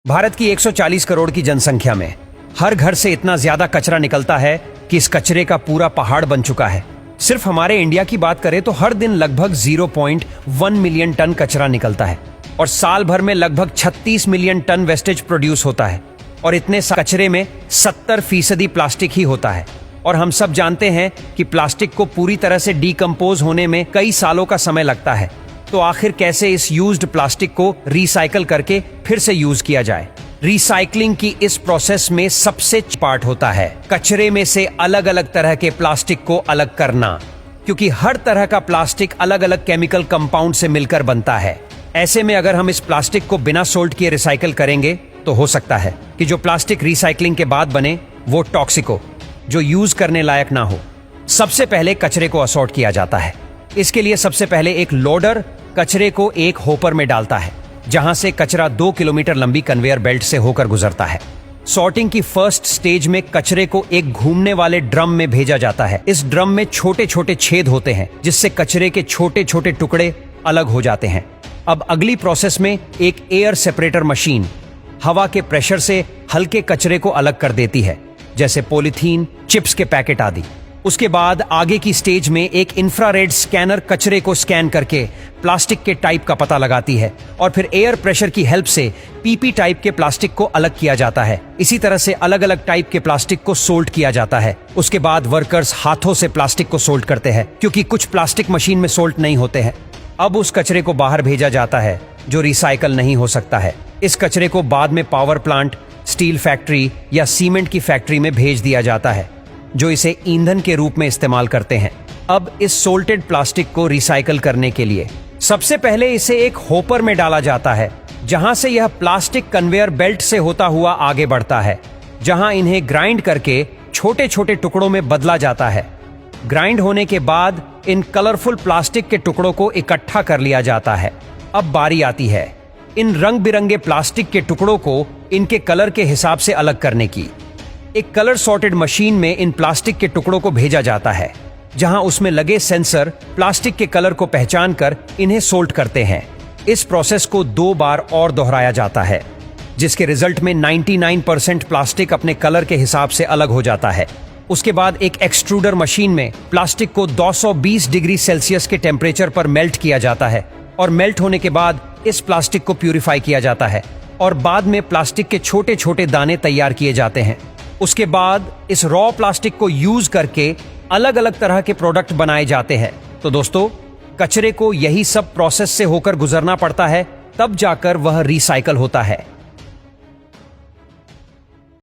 भारत की 140 करोड़ की जनसंख्या में हर घर से इतना ज्यादा कचरा निकलता है कि इस कचरे का पूरा पहाड़ बन चुका है। सिर्फ हमारे इंडिया की बात करें तो हर दिन लगभग 0.1 मिलियन टन कचरा निकलता है और साल भर में लगभग 36 मिलियन टन वेस्टेज प्रोड्यूस होता है और इतने कचरे में 70% प्लास्टिक ही होता है। और हम सब जानते हैं कि प्लास्टिक को पूरी तरह से डीकंपोज होने में कई सालों का समय लगता है। तो आखिर कैसे इस यूज्ड प्लास्टिक को रिसाइकल करके फिर से यूज किया जाए? रिसाइकलिंग की इस प्रोसेस में सबसे पार्ट होता है कचरे में से अलग अलग तरह के प्लास्टिक को अलग करना, क्योंकि हर तरह का प्लास्टिक अलग अलग केमिकल कंपाउंड से मिलकर बनता है। ऐसे में अगर हम इस प्लास्टिक को बिना सोल्ट किए रिसाइकल करेंगे तो हो सकता है कि जो प्लास्टिक रिसाइकलिंग के बाद बने वो टॉक्सिक हो, जो यूज करने लायक ना हो। सबसे पहले कचरे को असॉर्ट किया जाता है। इसके लिए सबसे पहले एक लोडर कचरे को एक होपर में डालता है, जहां से कचरा 2 किलोमीटर लंबी कन्वेयर बेल्ट से होकर गुजरता है। सॉर्टिंग की फर्स्ट स्टेज में कचरे को एक घूमने वाले ड्रम में भेजा जाता है। इस ड्रम में छोटे छोटे छेद होते हैं जिससे कचरे के छोटे छोटे टुकड़े अलग हो जाते हैं। अब अगली प्रोसेस में एक एयर सेपरेटर मशीन हवा के प्रेशर से हल्के कचरे को अलग कर देती है, जैसे पॉलीथीन, चिप्स के पैकेट आदि। उसके बाद आगे की स्टेज में एक इंफ्रारेड स्कैनर कचरे को स्कैन करके प्लास्टिक के टाइप का पता लगाती है और फिर एयर प्रेशर की हेल्प से पीपी टाइप के प्लास्टिक को अलग किया जाता है। इसी तरह से अलग अलग टाइप के प्लास्टिक को सोल्ट किया जाता है। उसके बाद वर्कर्स हाथों से प्लास्टिक को सोल्ट करते हैं, क्योंकि कुछ प्लास्टिक मशीन में सोल्ट नहीं होते हैं। अब उस कचरे को बाहर भेजा जाता है जो रिसाइकल नहीं हो सकता है। इस कचरे को बाद में पावर प्लांट, स्टील फैक्ट्री या सीमेंट की फैक्ट्री में भेज दिया जाता है, जो इसे ईंधन के रूप में इस्तेमाल करते हैं। अब इस सोल्टेड प्लास्टिक को रिसाइकल करने के लिए सबसे पहले इसे एक होपर में डाला जाता है, जहां से यह प्लास्टिक कन्वेयर बेल्ट से होता हुआ आगे बढ़ता है, जहां इन्हें ग्राइंड करके छोटे छोटे टुकड़ों में बदला जाता है। ग्राइंड होने के बाद इन कलरफुल प्लास्टिक के टुकड़ों को इकट्ठा कर लिया जाता है। अब बारी आती है इन रंग बिरंगे प्लास्टिक के टुकड़ों को इनके कलर के हिसाब से अलग करने की। एक कलर सॉर्टेड मशीन में इन प्लास्टिक के टुकड़ों को भेजा जाता है, जहां उसमें लगे सेंसर प्लास्टिक के कलर को पहचान कर इन्हें सोल्ट करते हैं। इस प्रोसेस को 2 बार और दोहराया जाता है, जिसके रिजल्ट में 99% प्लास्टिक अपने कलर के हिसाब से अलग हो जाता है। उसके बाद एक एक्सट्रूडर मशीन में प्लास्टिक को 220 डिग्री सेल्सियस के टेम्परेचर पर मेल्ट किया जाता है और मेल्ट होने के बाद इस प्लास्टिक को प्यूरिफाई किया जाता है और बाद में प्लास्टिक के छोटे छोटे दाने तैयार किए जाते हैं। उसके बाद इस रॉ प्लास्टिक को यूज करके अलग अलग तरह के प्रोडक्ट बनाए जाते हैं। तो दोस्तों, कचरे को यही सब प्रोसेस से होकर गुजरना पड़ता है, तब जाकर वह रिसाइकल होता है।